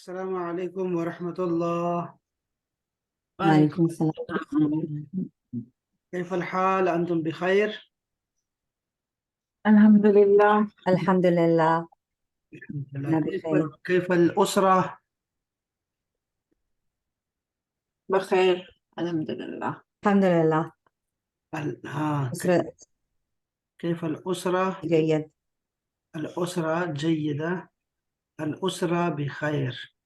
السلام عليكم ورحمة الله. وعليكم السلام. كيف الحال؟ أنتم بخير؟ الحمد لله. الحمد لله. أنا كيف بخير. كيف الأسرة؟ بخير الحمد لله. الحمد لله. أسرة كيف الأسرة؟ جيد. الأسرة جيدة. الأسرة بخير.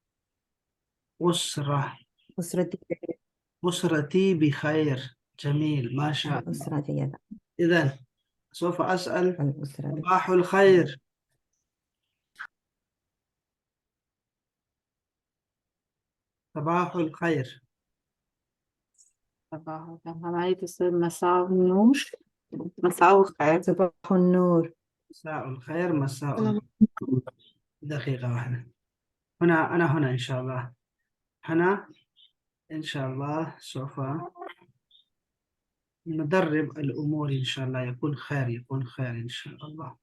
أسرة. أسرتي جيدة. أسرتي بخير. جميل، ما شاء الله. الأسرة جيدة. إذن سوف أسأل. الأسرة صباح بخير. الخير. صباح الخير. صباح هاي تصير مساء النور. مساء الخير. صباح النور. مساء الخير. مساء السلام دقيقة واحدة. أنا هنا إن شاء الله. هنا إن شاء الله سوف ندرب الأمور إن شاء الله. يكون خير، يكون خير إن شاء الله.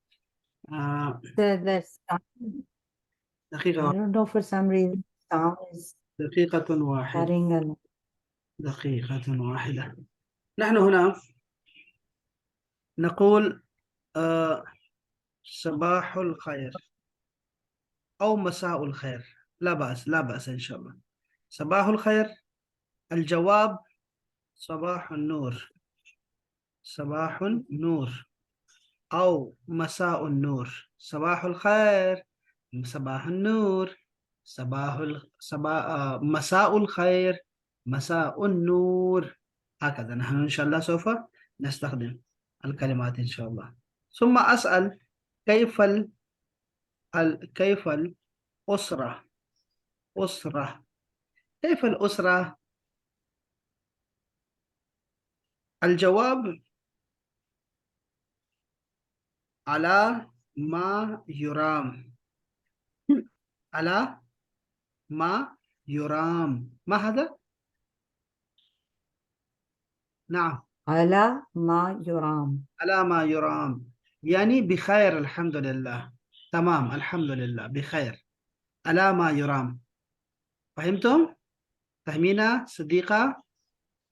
There's I دقيقة واحدة. don't know for some reason sound is دقيقة واحدة. cutting a lot. دقيقة واحدة. نحن هنا نقول صباح الخير أو مساء الخير، لا بأس، لا بأس إن شاء الله. صباح الخير، الجواب صباح النور. صباح النور أو مساء النور. صباح الخير، صباح النور. مساء الخير، مساء النور. هكذا نحن إن شاء الله سوف نستخدم الكلمات إن شاء الله. ثم أسأل كيف كيف الأسرة. أسرة. كيف الأسرة؟ الجواب على ما يرام. على ما يرام. ما هذا؟ نعم، على ما يرام. على ما يرام، يعني بخير الحمد لله. تمام، الحمد لله بخير. على ما يرام. فهمتم؟ فهمينا صديقة؟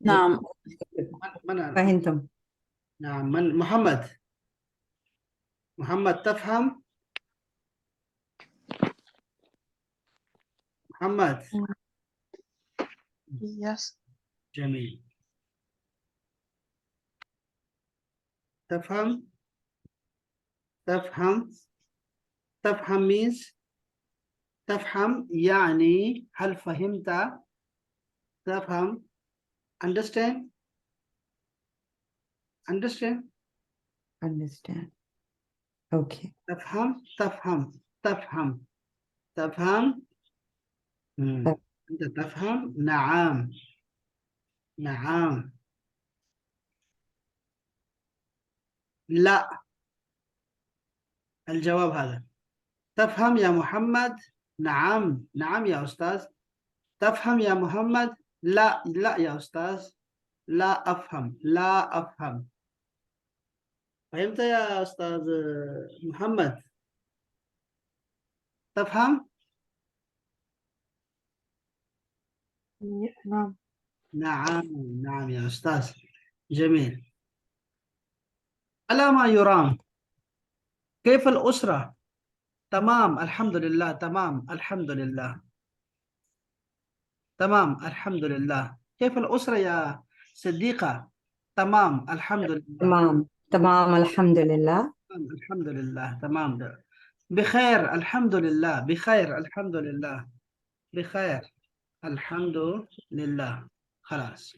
نعم. من فهمتم؟ نعم، من محمد؟ محمد تفهم؟ محمد. Yes. جميل. تفهم؟ تفهم. تفهم means تفهم يعني هل فهمت؟ تفهم. understand. understand. Understand. Okay. تفهم. تفهم. تفهم. تفهم. أنت تفهم؟ نعم. نعم. لا، الجواب هذا. تفهم يا محمد؟ نعم. نعم يا أستاذ. تفهم يا محمد؟ لا، لا يا أستاذ. لا أفهم. لا أفهم. فهمت يا أستاذ محمد؟ تفهم؟ نعم. نعم. نعم يا أستاذ. جميل. على ما يرام. كيف الأسرة؟ تمام الحمد لله. تمام الحمد لله. تمام الحمد لله. كيف الأسرة يا صديقة؟ تمام الحمد لله. تمام. تمام الحمد لله. تمام الحمد لله. تمام. بخير الحمد لله. بخير الحمد لله. بخير الحمد لله. خلاص.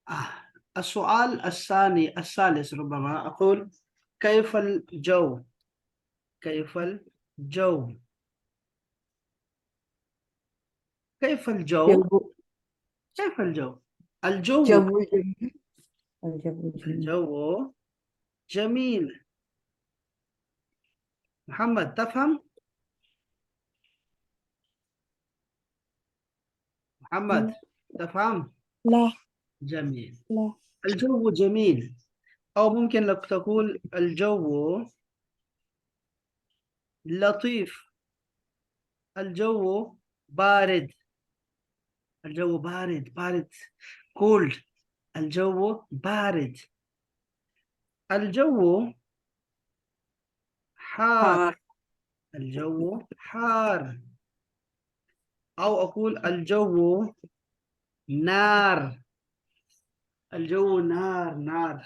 آه. السؤال الثاني الثالث ربما أقول كيف الجو؟ كيف الجو؟ كيف الجو؟ جو كيف الجو؟ الجو. جو جميل. الجو جميل. الجو جميل. محمد تفهم؟ محمد تفهم؟ لا. جميل. لا. الجو جميل، أو ممكن لك تقول الجو لطيف. الجو بارد. الجو بارد، بارد cold. الجو بارد. الجو حار. حار. الجو حار. أو أقول الجو نار. الجو نار، نار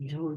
الجو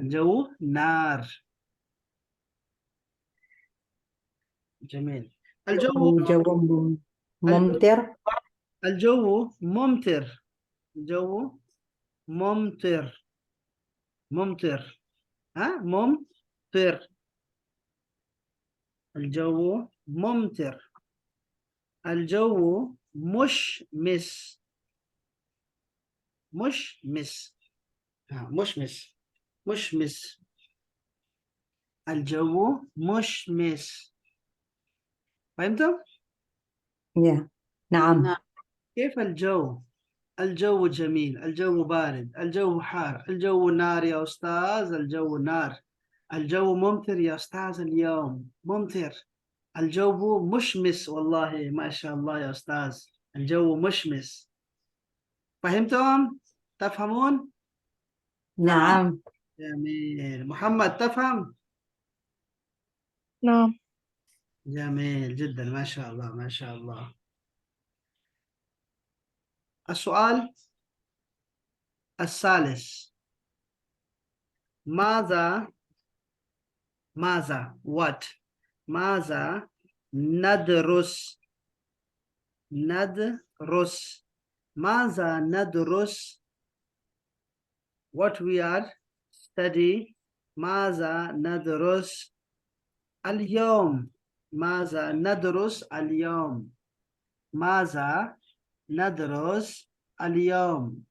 الجو نار. جميل. الجو الجو الجو ممطر. الجو ممطر. الجو ممطر. ممطر. ها ممطر. الجو ممطر. الجو مشمس. مشمس. ها مشمس. مشمس. الجو مشمس. فهمتم؟ yeah. نعم. نعم. كيف الجو؟ الجو جميل، الجو بارد، الجو حار، الجو نار يا أستاذ، الجو نار. الجو ممطر يا أستاذ، اليوم ممطر. الجو مشمس، والله ما شاء الله يا أستاذ، الجو مشمس. فهمتم؟ تفهمون؟ نعم. جميل. محمد تفهم؟ نعم. جميل جدا، ما شاء الله ما شاء الله. السؤال الثالث. ماذا what ماذا ندرس. ندرس. ماذا ندرس. what we are study. ماذا ندرس اليوم. ماذا ندرس اليوم. ماذا ندرس اليوم.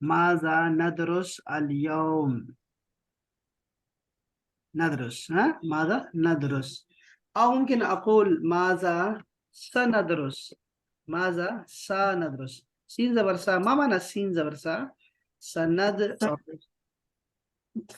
ماذا ندرس اليوم. ندرس. ها ماذا ندرس. أو ممكن أقول ماذا سندرس. ماذا سندرس. سين زبر سا. ما معنى سين زبر سا. سند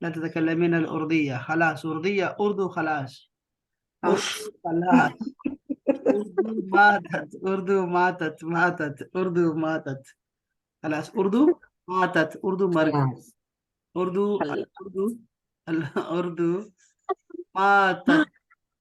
لا تتكلمين الأردية. خلاص أردية أردو خلاص. أردو خلاص. أردو ماتت. أردو ماتت. ماتت أردو ماتت. خلاص أردو ماتت. أردو مر. Yes. أردو خلاص. الأردو الأردو ماتت.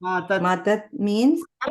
ماتت Matat means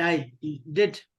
died. dead.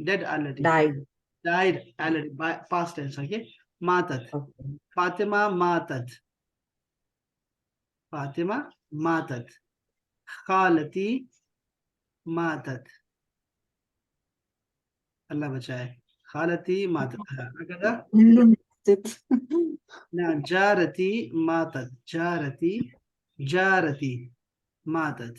dead already. died. died already by past tense. okay. ماتت. Okay. فاطمة ماتت. فاطمة ماتت. خالتي ماتت. الله بچائے. خالتي ماتت. هكذا. نعم. جارتي ماتت. جارتي. جارتي ماتت.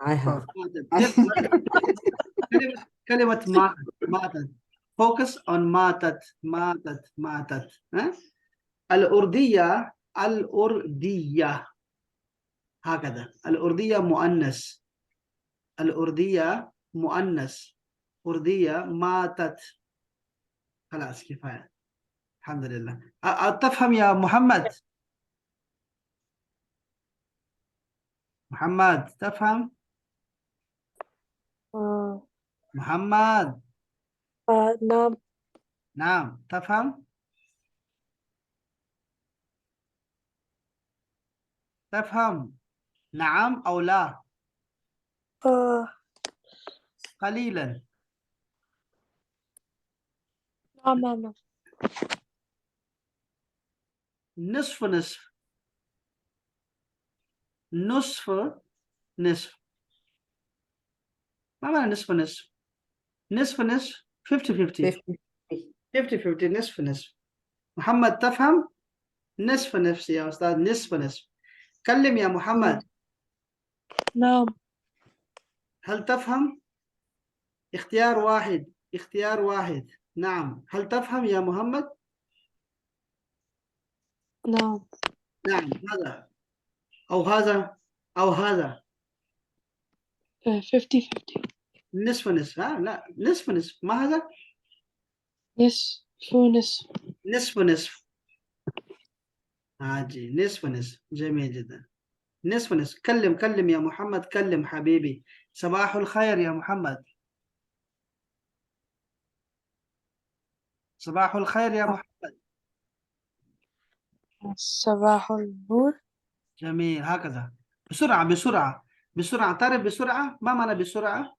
I have. ماتت. كلمة ماتت. ماتت. focus on ماتت. ماتت. ماتت. ها؟ الأردية. الأردية هكذا. الأردية مؤنث. الأردية مؤنث. أردية ماتت. خلاص كفاية. الحمد لله. تفهم يا محمد. محمد تفهم. محمد. نعم. نعم تفهم. تفهم نعم أو لا. قليلا. نعم. نصف نصف. نصف نصف. ما معنى نصف نصف. نصف نصف 50-50. 50. 50-50. نصف نصف. محمد تفهم. نصف نصف يا أستاذ. نصف نصف. كلم يا محمد. نعم. هل تفهم. اختيار واحد. اختيار واحد. نعم. هل تفهم يا محمد. نعم. نعم. هذا أو هذا أو هذا 50-50. نصف نصف. لا نصف نصف. ما هذا نصف ونصف. نصف نصف. جي نصف نصف. جميل جدا. نصف نصف. كلم يا محمد، كلم حبيبي. صباح الخير يا محمد. صباح الخير يا محمد. صباح النور. جميل. هكذا بسرعة بسرعة بسرعة. تعرف بسرعة ما معنى بسرعة؟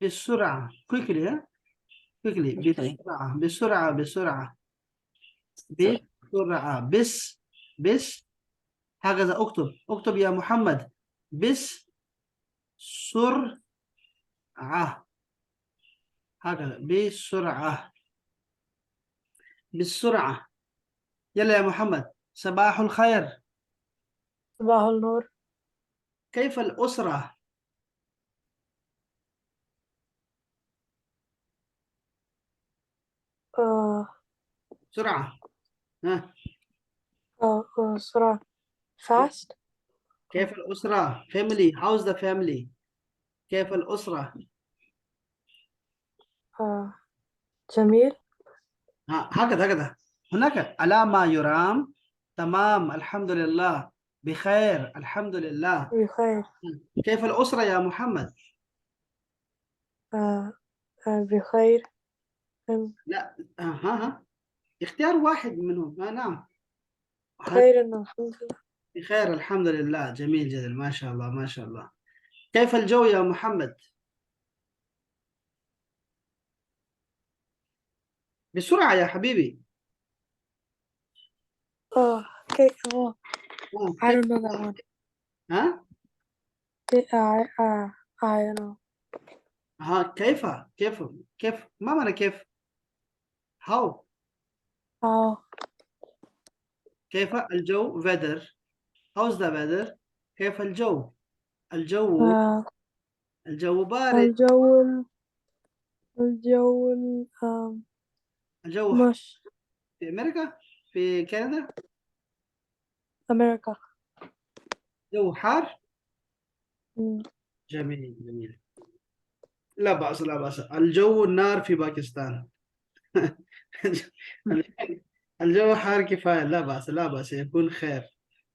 بسرعة quickly. quickly. Quickly. بسرعة بسرعة بسرعة بسرعة. بس هكذا. اكتب يا محمد. بسرعة. هكذا بسرعة بسرعة. يلا يا محمد. صباح الخير. صباح النور. كيف الأسرة؟ بسرعة. ها. بسرعة. fast. كيف الأسرة؟ family. how's the family؟ كيف الأسرة؟ جميل. هكذا. هناك على ما يرام. تمام الحمد لله. بخير الحمد لله. بخير. كيف الأسرة يا محمد؟ بخير. لا. ها. اختيار واحد منهم. نعم. بخير الحمد لله. بخير الحمد لله. جميل جدا. ما شاء الله ما شاء الله. كيف الجو يا محمد؟ بسرعة يا حبيبي. Okay. I don't know that one. ها. I don't know. كيف ما معنى كيف؟ how. كيف الجو weather. how's the weather. كيف الجو. الجو بارد. الجو الجو مش في أمريكا، في كندا أمريكا. جو حار. جميل. لا بأس لا بأس. الجو النار في باكستان. الجو حار كفاية. لا بأس لا بأس يكون خير.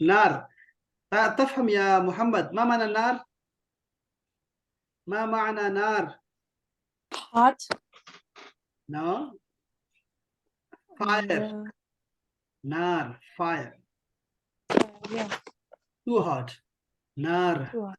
نار. تفهم يا محمد ما معنى النار؟ ما معنى نار؟ hot. no. fire. نار fire. Yeah. too hot. نار. Too hot.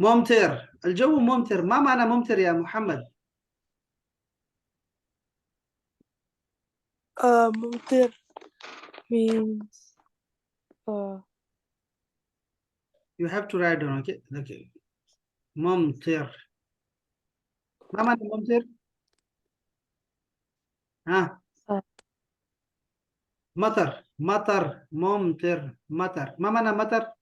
ممطر. الجو ممطر. ما معنى ممطر يا محمد؟ ممطر means you have to write down. okay. ممطر. ما معنى ممطر؟ ها. مطر. ممطر. مطر. ما معنى مطر؟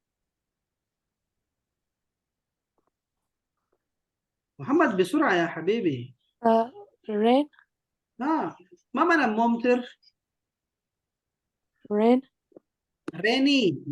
محمد بسرعة يا حبيبي. rain. ما معنى ممطر؟ rain. ريني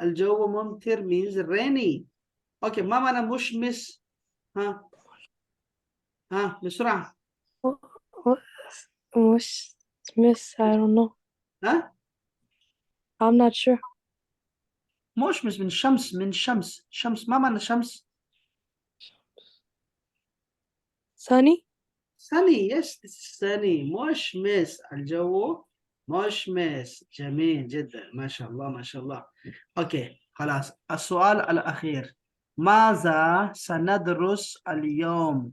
الجو ممطر means rainy. اوكي. ما معنى مشمس؟ ها بسرعة. مش miss. I don't know. ها. I'm not sure. مشمس من شمس. شمس. ما معنى شمس؟ sunny. sunny. yes this is sunny. مشمس. الجو مشمس. جميل جدا. ما شاء الله ما شاء الله. اوكي خلاص. السؤال الأخير. ماذا سندرس اليوم؟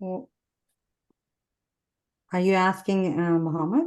Oh, are you asking Muhammad?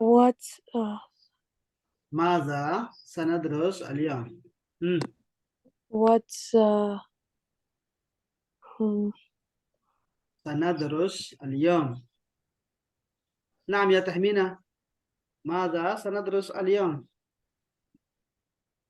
What ماذا سندرس اليوم؟ what's hmm, سندرس اليوم. نعم يا تحمينة، ماذا سندرس اليوم؟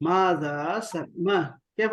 ماذا ما كيف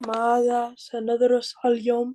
ماذا سندرس اليوم؟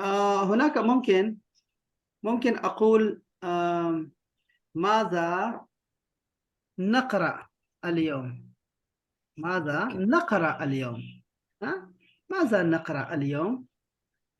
هناك ممكن أقول ماذا نقرأ اليوم؟ ماذا نقرأ اليوم؟ ها؟ ماذا نقرأ اليوم؟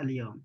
اليوم.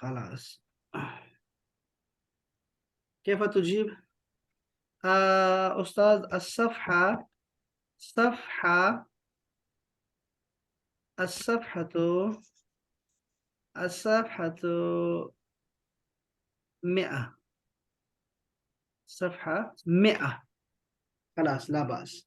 خلاص. كيف تجيب أستاذ؟ الصفحة الصفحة 100. صفحة 100. خلاص لا بأس.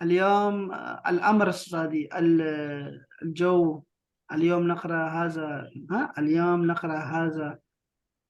اليوم؟ الأمر الصادي, الجو, اليوم نقرأ هذا, ها اليوم نقرأ هذا.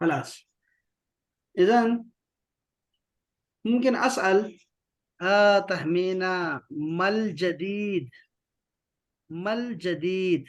خلاص إذن ممكن أسأل تهمينا ما الجديد؟ ما الجديد؟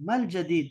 ما الجديد?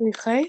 بخير.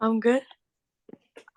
I'm good.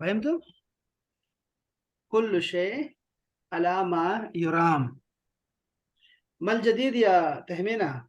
فهمتوا؟ كل شيء على ما يرام. ما الجديد يا تهمينة؟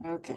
Okay.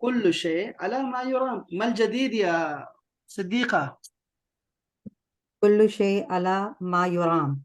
كل شيء على ما يرام. ما الجديد يا صديقة؟ كل شيء على ما يرام.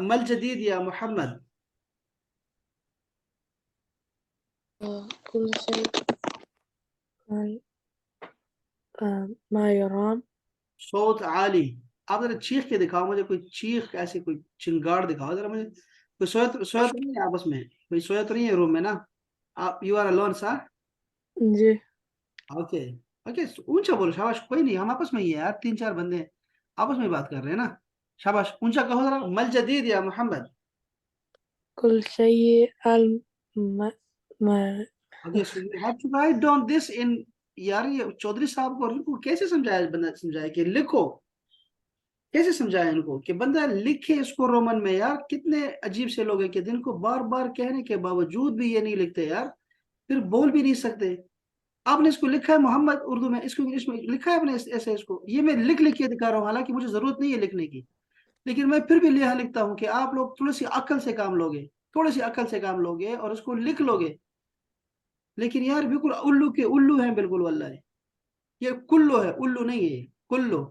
ما الجديد يا محمد؟ كل شيء ما يرام. صوت عالی. آپ ذرا چیخ کے دکھاؤ مجھے, کوئی چیخ ایسی کوئی چنگاڑ دکھاؤ ذرا مجھے. کوئی سویا تو نہیں ہے آپس میں, کوئی سویا تو نہیں ہے روم میں نا, آپ یو آر الون سر. جی. اوکے اوکے, اونچا بولو, شاباش. کوئی نہیں, ہم آپس میں ہی ہے یار, 3-4 بندے ہیں, آپس میں ہی بات کر رہے ہیں نا. شاباش, اونچا کہو ذرا. مل جدید یا محمد. كل شيء Okay, so you have to write down this in. یار یہ چودھری صاحب کو ان کو کیسے سمجھایا, بندہ سمجھایا کہ لکھو, کیسے سمجھایا ان کو کہ بندہ لکھے اس کو رومن میں. یار کتنے عجیب سے لوگ ہیں کہ جن کو بار بار کہنے کے باوجود بھی یہ نہیں لکھتے یار, پھر بول بھی نہیں سکتے. آپ نے اس کو لکھا ہے محمد اردو میں, اس کو انگلش میں لکھا ہے آپ نے ایسے, اس کو یہ میں لکھ کے دکھا رہا ہوں, حالانکہ مجھے ضرورت نہیں ہے لکھنے کی, لیکن میں پھر بھی یہاں لکھتا ہوں کہ آپ لوگ تھوڑی سی عقل سے کام لوگے, تھوڑی سی عقل سے کام لوگے اور اس کو لکھ لوگے. لیکن یار بالکل الو کے الو ہیں بالکل, واللہ یہ کلو ہے, الو نہیں ہے, کلو.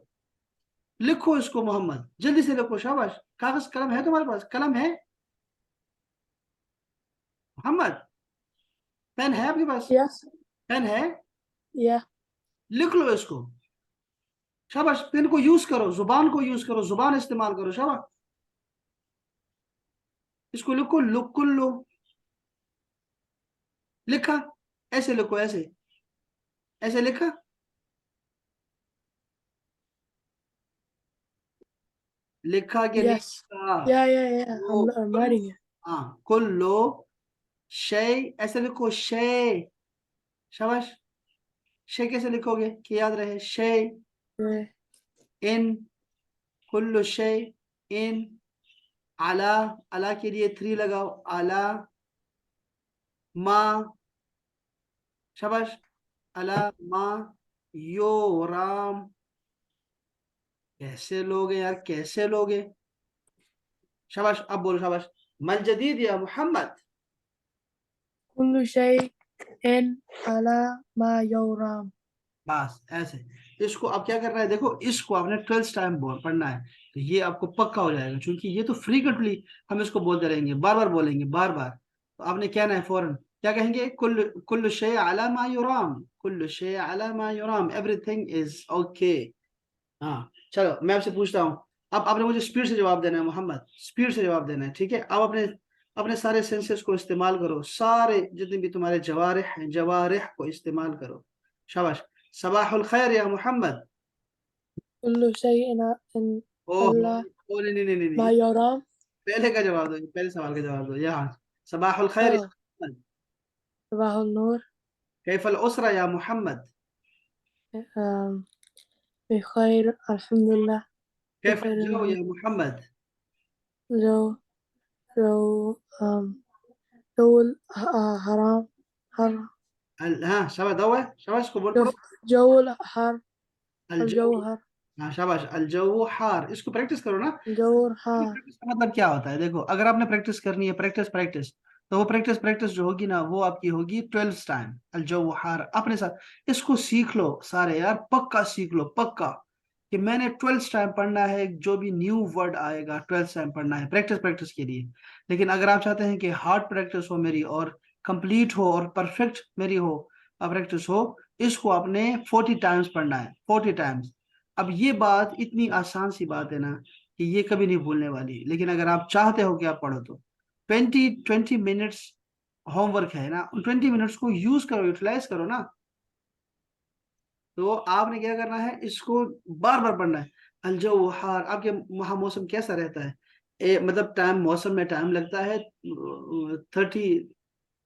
لکھو اس کو محمد, جلدی سے لکھو. شاباش. کاغذ قلم ہے تمہارے پاس؟ قلم ہے محمد؟ پین ہے آپ کے پاس؟ Yes. پین ہے؟ Yeah. لکھ لو اس کو. شاباش, پین کو یوز کرو, زبان کو یوز کرو, زبان استعمال کرو. شاباش, اس کو لکھو. کلو لکھا, ایسے لکھو, ایسے ایسے لکھا. لکھا کہ نہیں Yes. لکھا؟ Yeah. I'm writing it. ہاں, کلو شے, ایسے لکھو شے. شاباش. شے کیسے لکھو گے کہ یاد رہے؟ شے. Yeah. ان, کلو شے ان. علا, علا کے لیے 3 لگاؤ. علا ما. شاباش. علا ما یورام. کیسے لوگ ہیں یار, کیسے لوگ ہیں. شاباش, اب بولو. شاباش. مل جدید یا محمد. كل شيء على ما يرام. بس ایسے. اس کو اب کیا کرنا ہے, دیکھو اس کو آپ نے 12 ٹائم پڑھنا ہے, تو یہ آپ کو پکا ہو جائے گا, چونکہ یہ تو فریکوینٹلی ہم اس کو بولتے رہیں گے, بار بار بولیں گے, بار بار. تو آپ نے کہنا ہے فوراً, کیا کہیں گے؟ کل شیء علی ما یرام, کل شیء علی ما یرام, ایوری تھنگ از اوکے. ہاں چلو, میں آپ سے پوچھتا ہوں, اب آپ نے مجھے سپیڈ سے جواب دینا ہے محمد, سپیڈ سے جواب دینا ہے, ٹھیک ہے؟ اب اپنے سارے سینسز کو استعمال کرو, سارے جتنے بھی تمہارے جوارح ہیں, جوارح کو استعمال کرو. شاباش. صباح الخیر یا محمد. كل شيء على نہیں, ما يرام. پہلے کا جواب دو, پہلے سوال کا جواب دو. یہاں صباح الخیر یا محمد. صباح النور. کیف الاسرہ یا محمد. بخير الحمد لله. کیف بخير. الجو یا محمد. جو جو حرام حر. ہاں شاباش, دو ہے, شاباش کو بول پڑو. جو الحر. الجو. الجو حر. ہاں شاباش. الجو حار, اس کو پریکٹس کرو نا. جو حار. پریکٹس کا مطلب کیا ہوتا ہے؟ دیکھو, اگر آپ نے پریکٹس کرنی ہے, پریکٹس, تو وہ پریکٹس جو ہوگی نا, وہ آپ کی ہوگی 12 ٹائم. الجو حار اپنے ساتھ اس کو سیکھ لو سارے یار, پکا سیکھ لو, پکا, کہ میں نے 12 ٹائم پڑھنا ہے, جو بھی نیو ورڈ آئے گا 12 ٹائم پڑھنا ہے, پریکٹس کے لیے. لیکن اگر آپ چاہتے ہیں کہ ہارڈ پریکٹس ہو میری, اور کمپلیٹ ہو, اور پرفیکٹ میری ہو پریکٹس ہو, اس کو آپ نے 40 ٹائمز پڑھنا ہے, 40 ٹائمز. اب یہ بات اتنی آسان سی بات ہے نا, کہ یہ کبھی نہیں بھولنے والی. لیکن اگر آپ چاہتے ہو کہ آپ پڑھو, تو 20 منٹس ہوم ورک ہے نا, 20 منٹس کو یوز کرو, یوٹیلائز کرو نا. تو آپ نے کیا کرنا ہے, اس کو بار بار پڑھنا ہے. الجو حار. آپ کے وہاں موسم کیسا رہتا ہے؟ مطلب ٹائم, موسم میں ٹائم لگتا ہے 30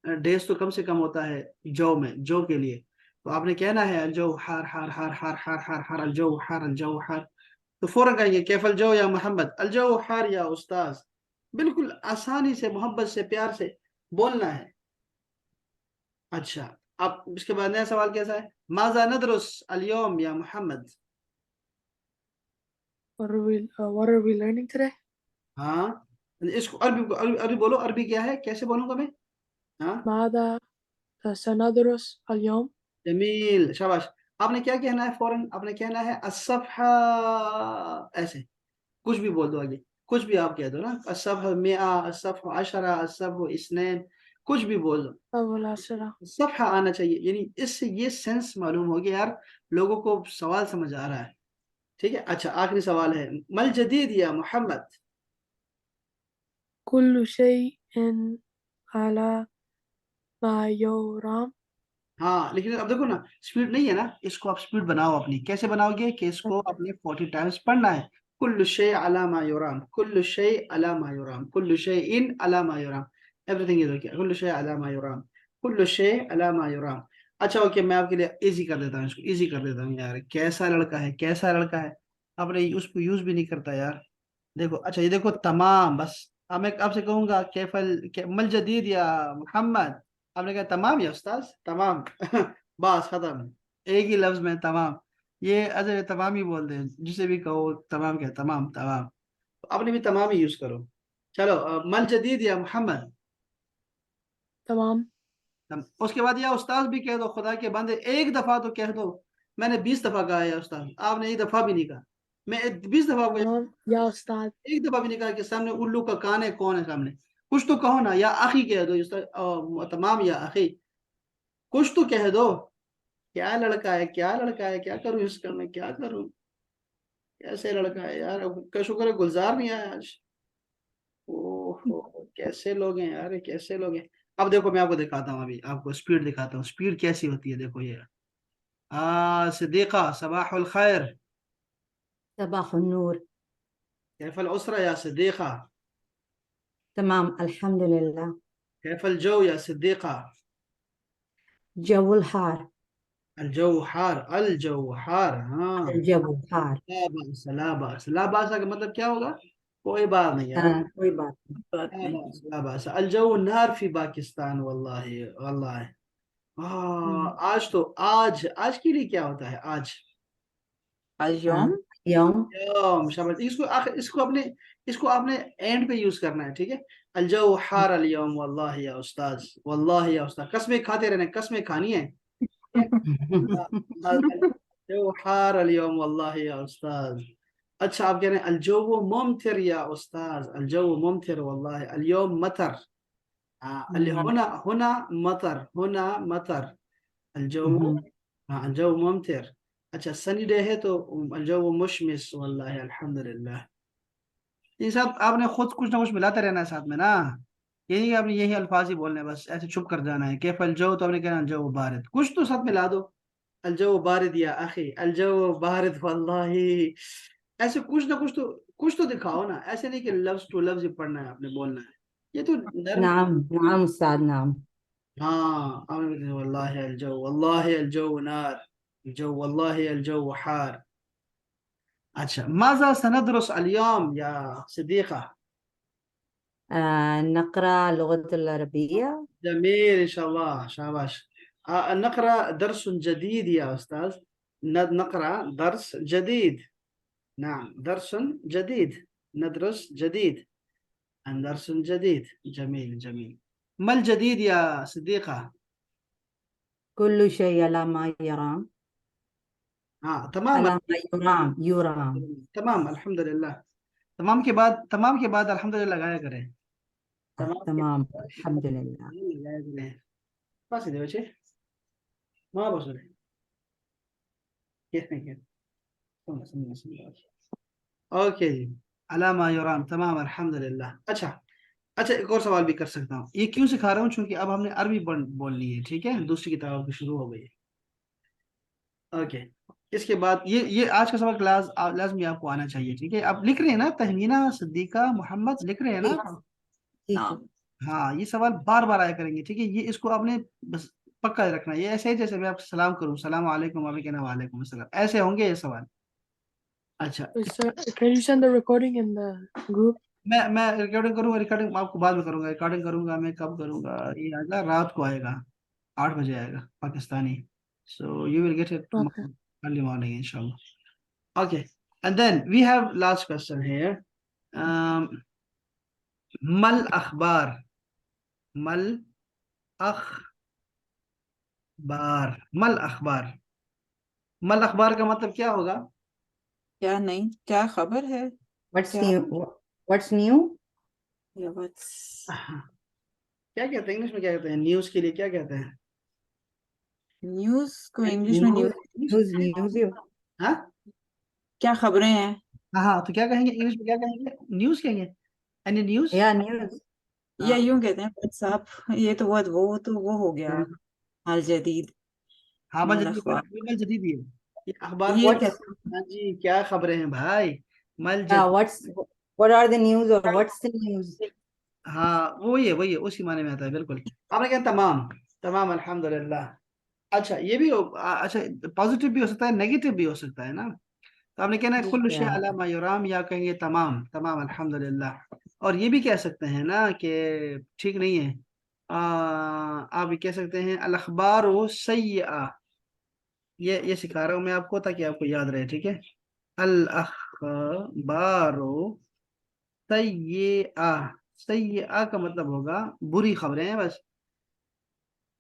ڈیز تو کم سے کم ہوتا ہے جو میں, جو کے لیے. تو آپ نے کہنا ہے الجو حار حار حار حار حار حار حار, الجو حار الجو حار. تو فوراً کہیں گے کیف الجو یا محمد. الجو حار یا استاذ. بالکل آسانی سے, محبت سے, پیار سے بولنا ہے. اچھا, اب اس کے بعد نیا سوال کیسا ہے؟ ماذا ندرس اليوم یا محمد. What are we learning today? ہاں, اس کو عربی بولو. عربی کیا ہے, کیسے بولوں گا میں؟ ہاں ماذا سندرس اليوم. جمیل, شاباش. آپ نے کیا کہنا ہے فوراً؟ آپ نے کہنا ہے الصفحہ, ایسے کچھ بھی بول دو آگے, کچھ بھی آپ کہہ دو نا, الصفحہ 100, الصفحہ 10, الصفحہ 2, کچھ بھی بول دو. أول عشرة. صفحہ آنا چاہیے, یعنی اس سے یہ سینس معلوم ہو گیا یار, لوگوں کو سوال سمجھ آ رہا ہے. ٹھیک ہے. اچھا آخری سوال ہے, مل جدید یا محمد. كل شيء على ما يرام. ہاں لیکن اب دیکھو نا اسپیڈ نہیں ہے نا, اس کو آپ اسپیڈ بناؤ اپنی. کیسے بناؤ گے کہ اس کو اپنے 40 ٹائمز پڑھنا ہے. کل شیء علی ما یرام, کل شیء علی ما یرام, کل شیء علی ما یرام, ایوری تھنگ از اوکے. کل شیء علی ما یرام, کل شیء علی ما یرام. اچھا اوکے, میں آپ کے لیے ایزی کر دیتا ہوں, اس کو ایزی کر دیتا ہوں یار. کیسا لڑکا ہے, کیسا لڑکا ہے, آپ نے اس کو یوز بھی نہیں کرتا یار. دیکھو اچھا یہ دیکھو تمام, بس اب میں آپ سے کہوں گا مل جدید یا محمد, آپ نے کہا تمام یا استاذ, تمام. بس ختم, ایک ہی لفظ میں تمام. یہ اجے تمام ہی بول دیں, جسے بھی کہو تمام کیا, تمام تمام. آپ نے بھی تمام ہی یوز کرو. چلو مل جدید یا محمد. تمام. اس کے بعد یا استاذ بھی کہہ دو, خدا کے بندے ایک دفعہ تو کہہ دو. میں نے 20 دفعہ کہا یا استاذ, آپ نے ایک دفعہ بھی نہیں کہا. میں 20 دفعہ کو تمام يا أستاذ. ایک دفعہ بھی نہیں کہا کہ سامنے الو کا کان ہے, کون ہے سامنے. کچھ تو کہو نا, یا اخی کہہ دو, تمام یا اخی, کچھ تو کہہ دو. کیا لڑکا ہے, کیا لڑکا ہے, کیا کروں اس کا میں, کیا کروں, کیسے لڑکا ہے یار. کا شکر ہے گلزار نہیں آیا آج. اوہ کیسے لوگ ہیں یار, کیسے لوگ ہیں. اب دیکھو میں آپ کو دکھاتا ہوں, ابھی آپ کو اسپیڈ دکھاتا ہوں, اسپیڈ کیسی ہوتی ہے. دیکھو یہ صدیقہ, صباح الخیر. صباح النور. كيف الأسرة يا صديقة؟ تمام الحمد لله. كيف الجو يا صديقة؟ جو الحار. الجو حار, الجو حار. ہاں الجو حار. لا بأس, لا بأس, لا بأس کا مطلب کیا ہوگا؟ کوئی بات نہیں یار. کوئی بات نہیں. بات لا نہیں. بأس, لا بأس. الجو نار في باکستان والله والله. آج تو آج کے لیے کیا ہوتا ہے آج؟ اليوم. یوم. یوم. شاباش. اس کو آپ نے اینڈ پہ یوز کرنا ہے, ٹھیک ہے. الجو حار اليوم والله یا استاذ, والله یا استاذ. قسمیں کھاتے رہنا, قسمیں کھانی ہے. الجو حار اليوم والله يا استاذ. اچھا آپ کہہ رہے ہیں الجو ممطر یا استاذ, الجو ممطر والله, اليوم مطر. هنا مطر, هنا مطر. الجو الجو ممطر. اچھا سنی ڈے ہے تو الجو مشمس والله الحمد للہ. یہ سب آپ نے خود کچھ نہ کچھ ملاتے رہنا ہے ساتھ میں نا, یہ نہیں کہ آپ نے یہی الفاظ ہی بولنے, بس ایسے چھپ کر جانا ہے. کیف الجو تو آپ نے کہنا الجو بارد, کچھ تو ساتھ ملا دو. الجو بارد یا اخی, الجو بارد والله. ایسے کچھ تو دکھاؤ نا, ایسے نہیں کہ لفظ ٹو لفظ ہی پڑھنا ہے, آپ نے بولنا ہے. یہ تو نرم. نعم نعم استاذ نعم. ہاں والله الجو, والله الجو نار, الجو والله الجو حار. اچھا ماذا سندرس اليوم يا صديقة؟ نقرأ اللغة العربية. جميل ان شاء الله, شاباش. نقرأ درس جديد يا أستاذ. نقرأ درس جديد. نعم درس جديد, ندرس جديد, درس جديد. جميل جميل. ما الجديد يا صديقة؟ كل شيء على ما يرام. تمام على ما يرام يرام. تمام الحمد لله. تمام کے بعد الحمد للہ گایا کریں. تمام الحمد لله. گایا کریں. پاس دے بچے, ما بس رہے. اوکے جی, علامہ یورام, تمام الحمد للہ. اچھا ایک اور سوال بھی کر سکتا ہوں. یہ کیوں سکھا رہا ہوں, چونکہ اب ہم نے عربی بولنی ہے, ٹھیک ہے. دوسری کتاب کی شروع ہو گئی ہے. اوکے اس کے بعد یہ آج کا سبق لازمی آپ کو آنا چاہیے, ٹھیک ہے. آپ لکھ رہے ہیں نا, تہمینہ, صدیقہ, محمد لکھ رہے ہیں نا. نعم. ہاں یہ سوال بار بار آیا کریں گے, ٹھیک ہے. یہ اس کو آپ نے بس پکا رکھنا ہے. یہ ایسے ہی جیسے میں آپ سے سلام کروں, السلام علیکم, آپ کہنا وعلیکم السلام, ایسے ہوں گے یہ سوال. اچھا Sir, can you send the recording in the group? میں ریکارڈنگ کروں گا, ریکارڈنگ آپ کو بعد میں کروں گا. ریکارڈنگ کروں گا میں کب کروں گا, یہ آئے گا رات کو, آئے گا 8 بجے آئے گا Pakistani. So you will get it Okay. Early morning انشاءاللہ. Okay and then we have last question here. مل اخبار, مل اخبار, مل اخبار, مل اخبار کا مطلب کیا ہوگا؟ کیا نہیں, کیا خبر ہے, What's کیا new? What's new? یا بس. کیا کہتے ہیں انگلش میں, کیا کہتے ہیں نیوز کے لیے, کیا کہتے ہیں؟ نیوز کو انگلش میں نیوز. News. ہاں کیا خبریں ہیں؟ ہاں تو کیا کہیں گے انگلش میں، کیا کہیں گے؟ نیوز کہیں گے، اینی نیوز. یا نیوز. یا یوں کہتے ہیں واٹس ایپ. یہ تو بہت وہ ہو گیا الجدید ہاں من مل الاخبار. جدید ہی ہے یہ اخبار. یہ کہتے ہیں ہاں جی کیا خبریں ہیں بھائی، مل What are the news or what's the news? ہاں وہی ہے اسی معنی میں آتا ہے بالکل. آپ نے کہا تمام تمام الحمدللہ. اچھا یہ بھی اچھا پازیٹیو بھی ہو سکتا ہے، نیگیٹو بھی ہو سکتا ہے نا. تو آپ نے کہنا ہے کل شیء علی ما یرام، یا کہیں گے تمام تمام الحمدللہ. اور یہ بھی کہہ سکتے ہیں نا کہ ٹھیک نہیں ہے، آپ یہ کہہ سکتے ہیں الاخبار سیئہ. یہ سکھا رہا ہوں میں آپ کو تاکہ آپ کو یاد رہے، ٹھیک ہے. الاخبار سیئہ، سیئہ کا مطلب ہوگا بری خبریں ہیں بس.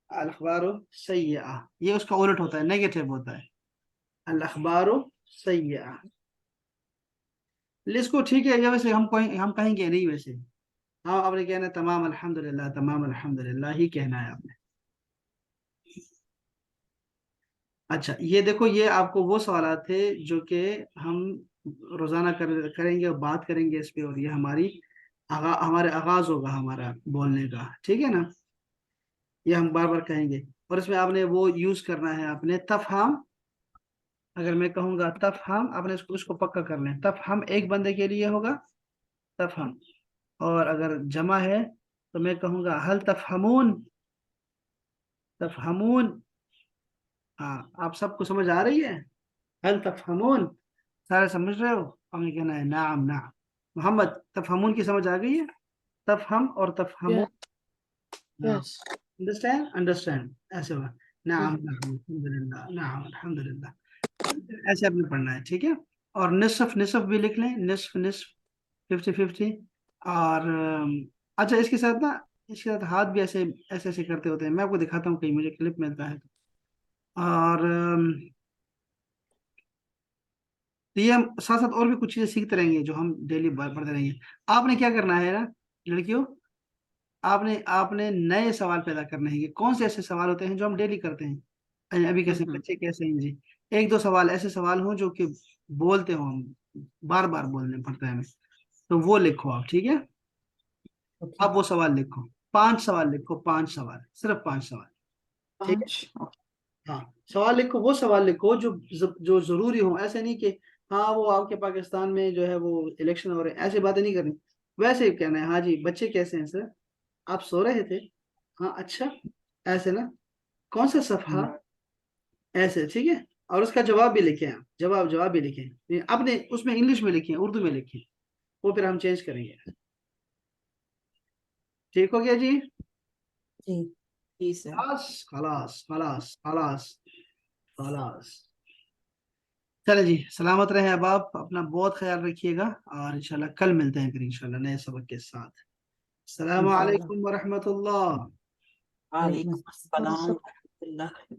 الاخبار سیئہ یہ اس کا الٹ ہوتا ہے، نیگیٹو ہوتا ہے. الاخبار سیئہ. اس کو ٹھیک ہے، ویسے ہم کہیں گے نہیں ویسے. ہاں آپ نے کہنا ہے تمام الحمدللہ، تمام الحمدللہ ہی کہنا ہے آپ نے. اچھا یہ دیکھو، یہ آپ کو وہ سوالات تھے جو کہ ہم روزانہ کریں گے اور بات کریں گے اس پہ، اور یہ ہمارے آغاز ہوگا ہمارا بولنے کا، ٹھیک ہے نا. یہ ہم بار بار کہیں گے. اور اس میں آپ نے وہ یوز کرنا ہے، آپ نے تفہم. اگر میں کہوں گا تفہم، آپ نے اس کو پکا کرنا ہے. تفہم ایک بندے کے لیے ہوگا تفہم. اور اگر جمع ہے تو میں کہوں گا حل تفہمون. تفہمون. ہاں آپ سب کو سمجھ آ رہی ہے؟ حل تفہمون، سارے سمجھ رہے ہو؟ ہم نے کہنا ہے نعم نعم. محمد تفہمون کی سمجھ آ گئی ہے؟ تفہم اور تفہمون. Yes. انڈرسٹینڈ ایسے ہوا. نعم نعم الحمدللہ، نعم الحمدللہ. ایسے آپ نے پڑھنا ہے، ٹھیک ہے. اور نصف بھی لکھ لیں، نصف 50-50. اور اچھا اس کے ساتھ ہاتھ بھی ایسے کرتے ہوتے ہیں. میں آپ کو دکھاتا ہوں، کہیں مجھے کلپ ملتا ہے تو. اور یہ ہم ساتھ ساتھ اور بھی کچھ چیزیں سیکھتے رہیں گے جو ہم ڈیلی پڑھتے رہیں گے. آپ نے کیا کرنا ہے نا لڑکیوں، آپ نے نئے سوال پیدا کرنے ہیں. کون سے ایسے سوال ہوتے ہیں جو ہم ڈیلی کرتے ہیں؟ ابھی کیسے بچے کیسے ہیں جی، ایک دو سوال ایسے سوال ہوں جو کہ بولتے ہوں ہم، بار بار بولنے پڑتا ہے ہمیں، تو وہ لکھو آپ، ٹھیک ہے. اب وہ سوال لکھو، 5 سوال لکھو، 5 سوال، صرف 5 سوال. ٹھیک ہے. ہاں سوال لکھو، وہ سوال لکھو جو ضروری ہوں. ایسے نہیں کہ ہاں وہ آپ کے پاکستان میں جو ہے وہ الیکشن ہو رہے ہیں، ایسی باتیں نہیں کرنی. ویسے ہی کہنا ہے ہاں جی بچے کیسے ہیں سر، آپ سو رہے تھے، ہاں اچھا، ایسے نا، کون سا صفحہ، ایسے، ٹھیک ہے. اور اس کا جواب بھی لکھیں آپ، جواب بھی لکھیں. اپنے اس میں انگلش میں لکھیں، اردو میں لکھیں، وہ پھر ہم چینج کریں گے. ٹھیک ہو گیا جی؟ جی سر. خلاص خلاص خلاص خلاص خلاص. چلے جی سلامت رہیں اب، آپ اپنا بہت خیال رکھیے گا، اور انشاءاللہ کل ملتے ہیں پھر انشاءاللہ نئے سبق کے ساتھ. السلام علیکم ورحمۃ اللہ. وعلیکم السلام ورحمۃ اللہ.